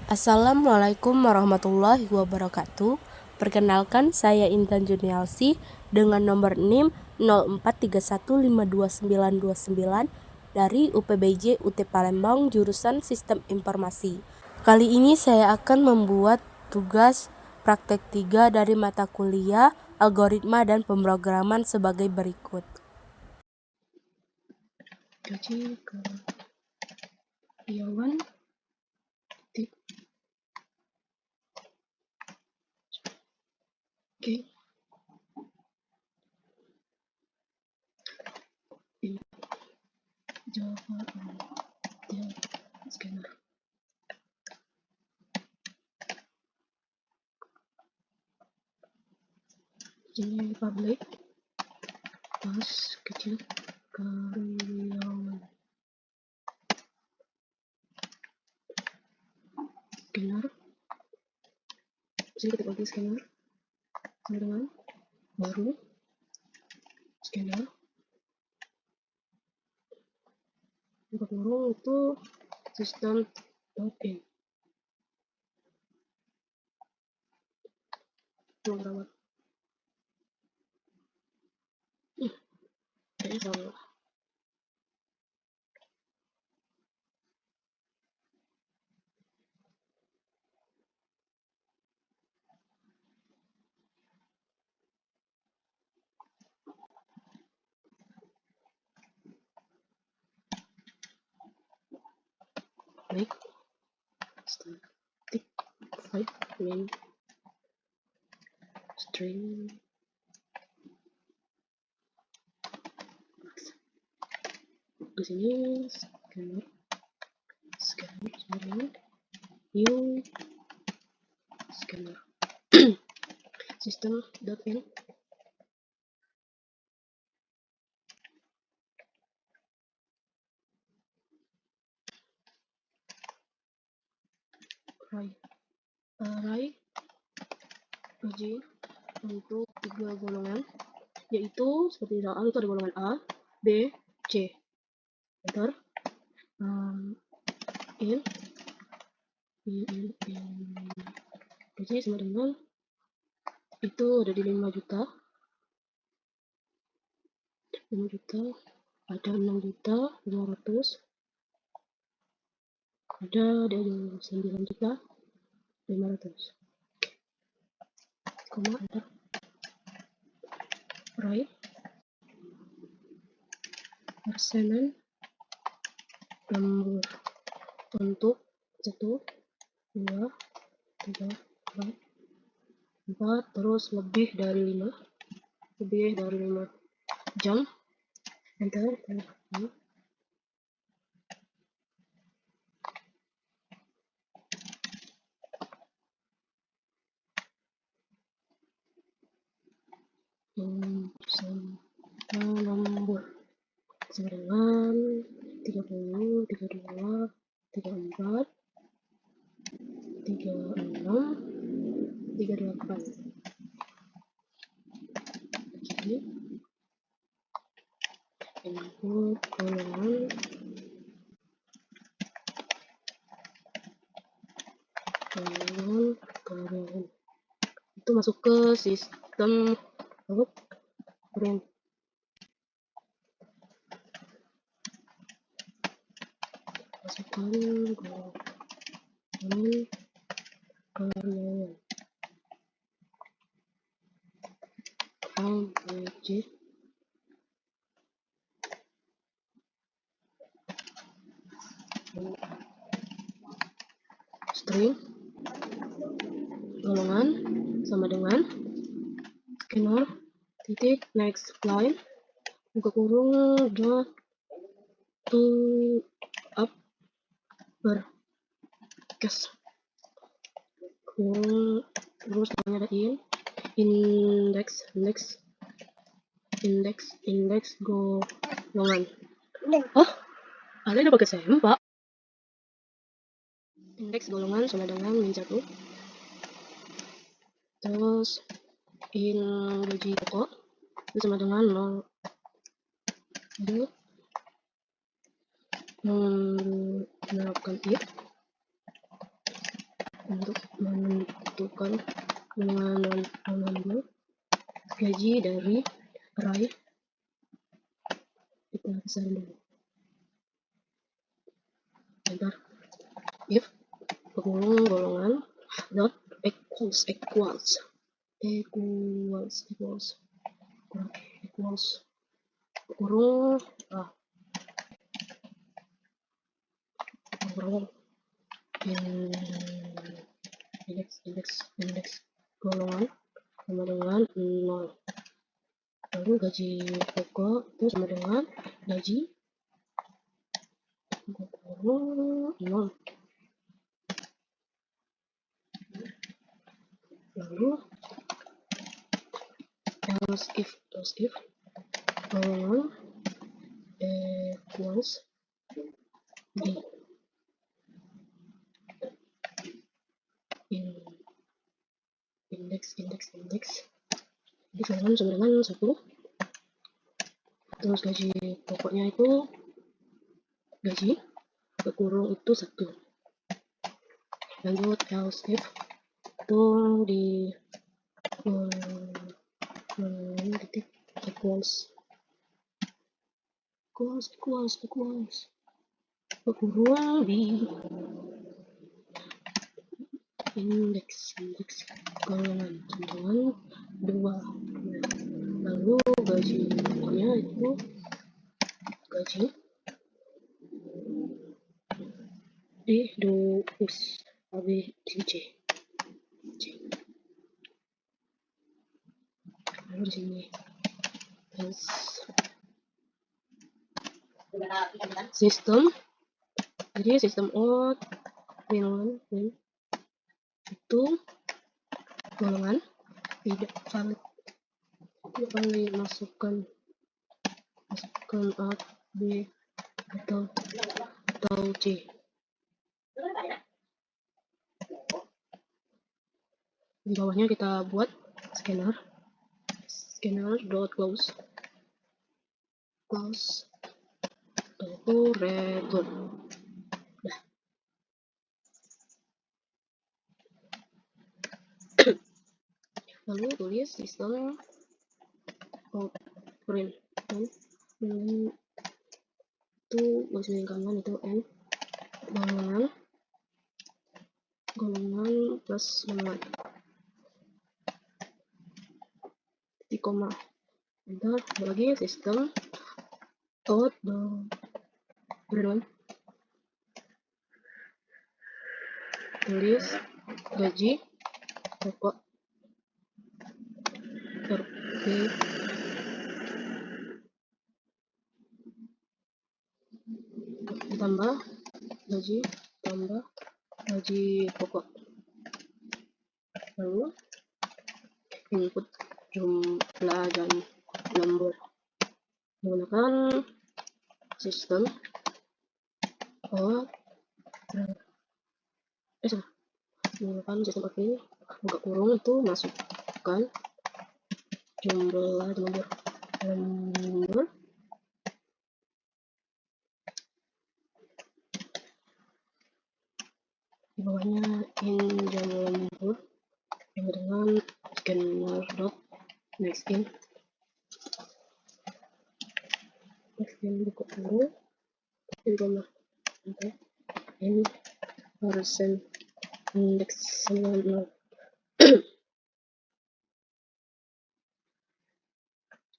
Assalamualaikum warahmatullahi wabarakatuh. Perkenalkan, saya Intan Junialsi dengan nomor NIM 0431529929 dari UPBJ UT Palembang jurusan Sistem Informasi. Kali ini saya akan membuat tugas praktek 3 dari mata kuliah Algoritma dan Pemrograman sebagai berikut. Gaji karyawan Oke. Ini Java dia scanner. Ini public pas kecil karyawan scanner. Sini kita ganti scanner sama dengan baru scanner. Untuk kurung itu sistem login. Perawat. Kayaknya salah. Baik. Static 5 main string di sini scanner sama new scanner system.in array gaji untuk 3 golongan, yaitu seperti itu ada golongan A, B, C. Enter. In gaji sama dengan itu ada di 5 juta, ada 6 juta 500, ada 9 juta 500. Koma enter. Right. Persenan lembur untuk 1, 2, 3, 4, terus lebih dari 5 jam. Enter. Lembur sama dengan 30, 32, 34, 36, 38. Jadi input golongan karyawan itu masuk ke sistem print. Masukkan golongan karyawan ABJ string golongan sama dengan scanner titik next line buka kurung dot to up berkas kurung terus ada index golongan. Ada udah pakai sempak. Indeks golongan sama dengan min 1. Terus in gaji pokok itu sama dengan 0. Jadi menerapkan if untuk menentukan mengambil gaji dari array. Kita besarin dulu. Bentar. If golongan dot equals kurung kurung indeks golongan sama dengan 0. Lalu gaji pokok itu sama dengan gaji kurung 0. Lalu else if golongan equals b indeks golongan sama dengan 1. Terus gaji pokoknya itu gaji kurung itu 1. Lanjut else if itu di titik equals kurung di indeks golongan dengan 2. Lalu gaji pokoknya itu gaji di dus AB C. Lalu di sini sistem, jadi sistem out win itu golongan tidak valid masukkan A, B atau C. Di bawahnya kita buat scanner dot close itu return. Lalu tulis sistem out print itu garis kanan itu n golongan plus 5 titik koma. Bentar, lagi sistem out print tulis gaji pokok RP tambah gaji pokok. Lalu input jumlah dan nomor menggunakan sistem menggunakan sistem ini buka kurung itu masukkan jumlah nomor di bawahnya in jumlah nomor yang dengan scanner dot next in buka kurung sampai in persen indeks 0.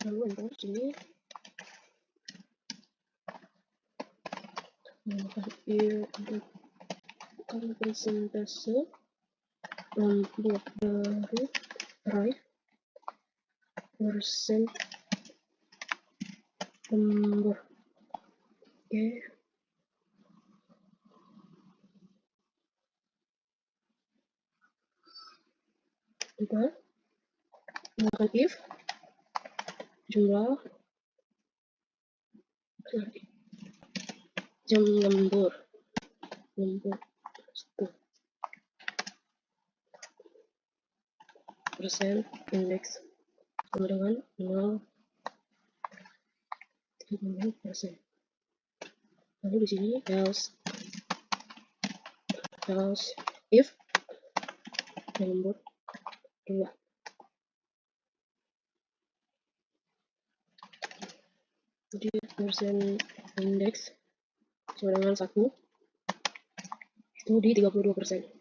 Lalu enter sini menggunakan persentase untuk dari array persen nomor. Oke. Kita menggunakan if jumlah jam lembur persen indeks sama dengan 0,30%. Lalu di sini else if lembut 2. Jadi persen indeks sama dengan 1 itu di 32%.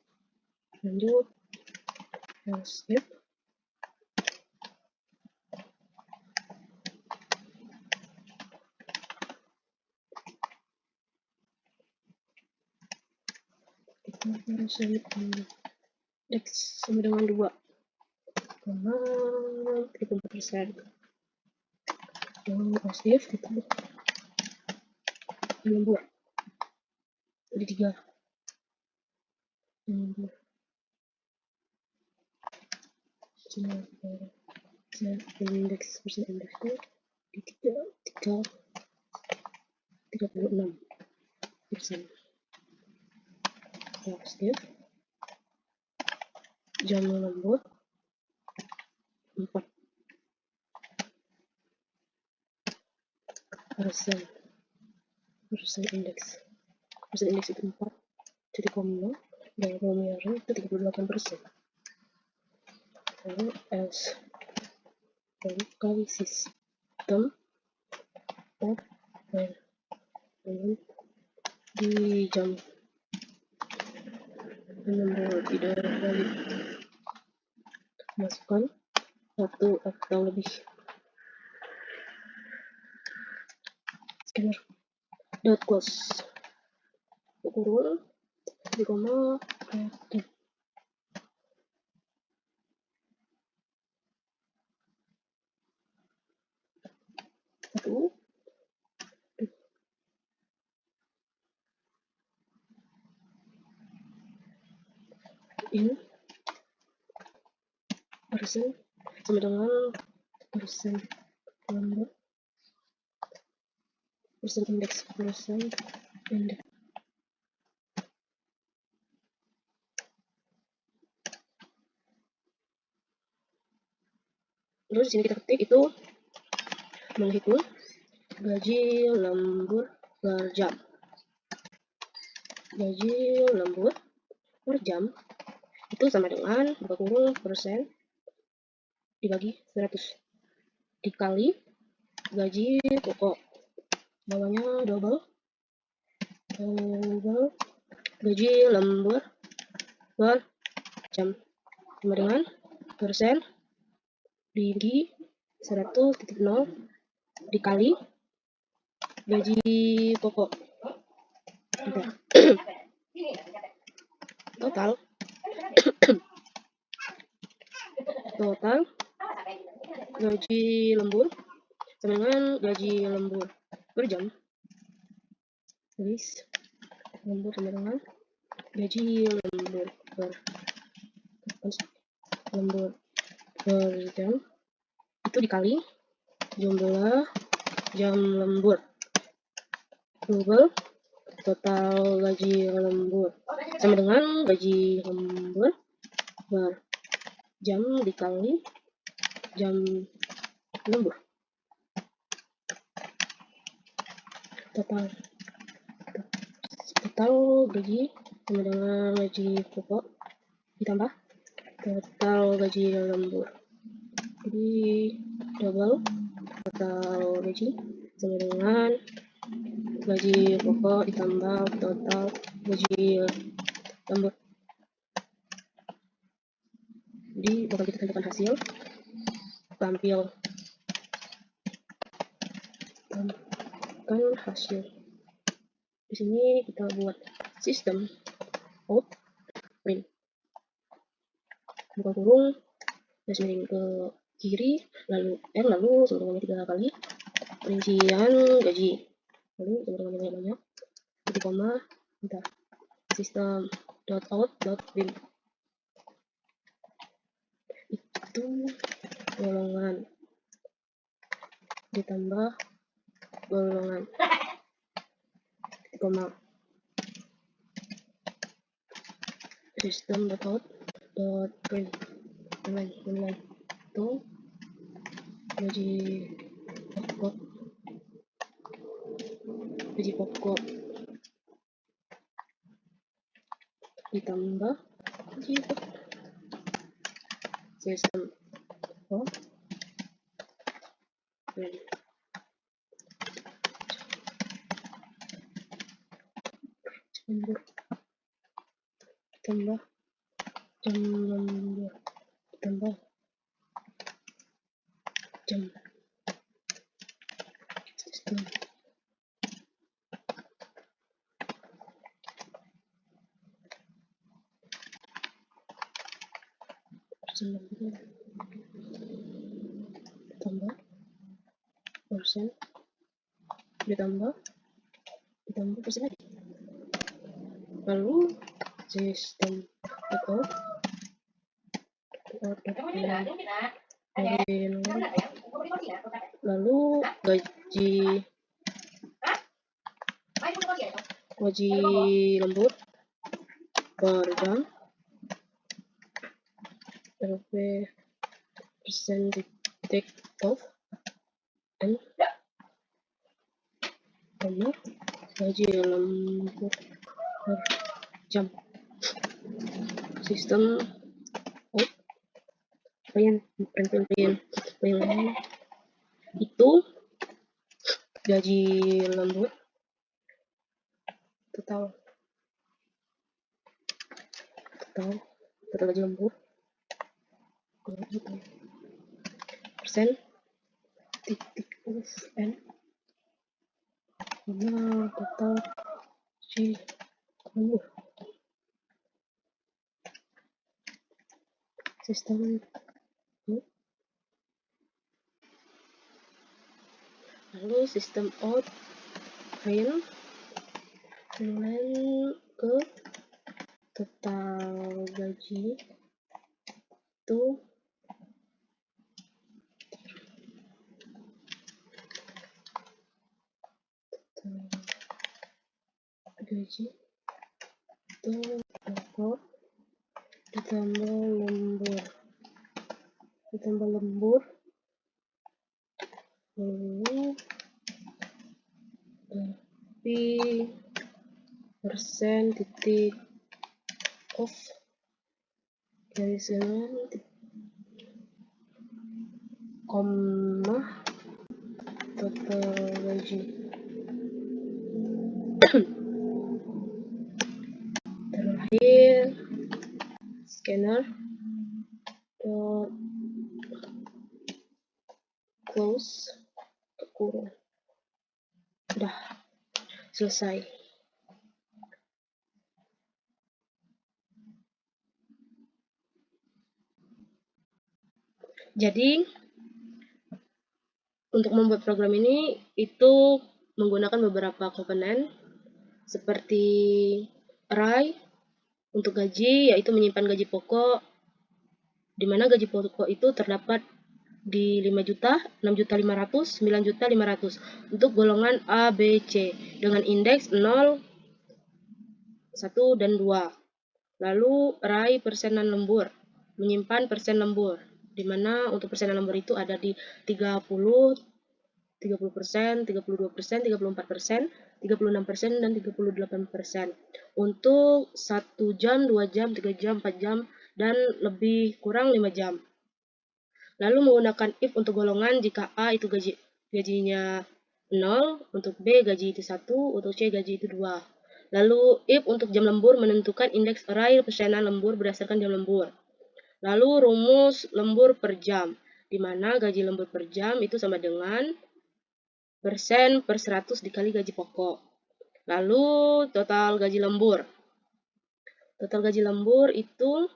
Lanjut skip. Persen indeks sama dengan 2,34%. Yang positif itu lembut jadi 3 lembut indeks persen indeks itu di 36%. Positif jam lembut 4%. Persen indeks itu 4,0 dan kemiringan itu 38%. Lalu else kali sistem di jam nomor tidak valid, masukkan 1 atau lebih scanner dot close kurung di koma kreatif. Satu in persen sama dengan persen lembut persen indeks terus di sini kita ketik itu menghitung gaji lembur per jam. Gaji lembur per jam itu sama dengan buka kurung persen dibagi 100 dikali gaji pokok, bawahnya double gaji lembur per jam sama dengan persen dibagi 100.0 dikali gaji pokok. total gaji lembur sama dengan gaji lembur per jam. Tulis lembur sama dengan gaji lembur per jam itu dikali jumlah jam lembur double total gaji lembur sama dengan gaji lembur per jam dikali jam lembur. Total gaji sama dengan gaji pokok ditambah total gaji lembur, jadi double total gaji sama dengan gaji pokok ditambah total gaji lembur. Jadi bakal kita tentukan hasil, tampilkan hasil. Di sini kita buat sistem out print, buka kurung garis miring ke kiri lalu sama dengan 3 kali rincian gaji lalu sama dengan banyak di koma bentar sistem dot out dot print itu golongan ditambah golongan di koma sistem dot out dot print nilai itu gaji pokok ditambah gaji pokok sistem out lembur tambah jam lembur tambah jam sistem persen lembur tambah persen ditambah persen lagi, lalu sistem out lalu gaji lembur per jam LP persen take off and tambah gaji lembur per jam sistem out itu gaji lembur total gaji lembur persen titik off and total gaji lembur sistem lalu sistem out print ke total gaji itu gaji itu pokok ditambah lembur lalu tapi persen titik off garisan koma total gaji terakhir scanner close kurung udah selesai. Jadi untuk membuat program ini itu menggunakan beberapa komponen seperti array untuk gaji, yaitu menyimpan gaji pokok, di mana gaji pokok itu terdapat di 5 juta, 6 juta 500, 9 juta 500 untuk golongan A, B, C dengan indeks 0, 1, dan 2. Lalu array persenan lembur, menyimpan persen lembur, di mana untuk persenan lembur itu ada di 30%, 30%, 32%, 34%, 36%, dan 38%. Untuk 1 jam, 2 jam, 3 jam, 4 jam, dan lebih kurang 5 jam. Lalu menggunakan if untuk golongan jika A itu gajinya 0, untuk B gaji itu 1, untuk C gaji itu 2. Lalu if untuk jam lembur menentukan indeks array persenan lembur berdasarkan jam lembur. Lalu rumus lembur per jam, di mana gaji lembur per jam itu sama dengan persen per 100 dikali gaji pokok. Lalu total gaji lembur. Total gaji lembur itu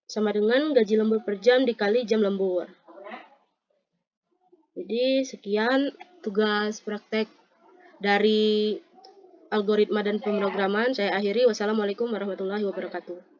sama dengan gaji lembur per jam dikali jam lembur. Jadi sekian tugas praktek dari algoritma dan pemrograman. Saya akhiri. Wassalamualaikum warahmatullahi wabarakatuh.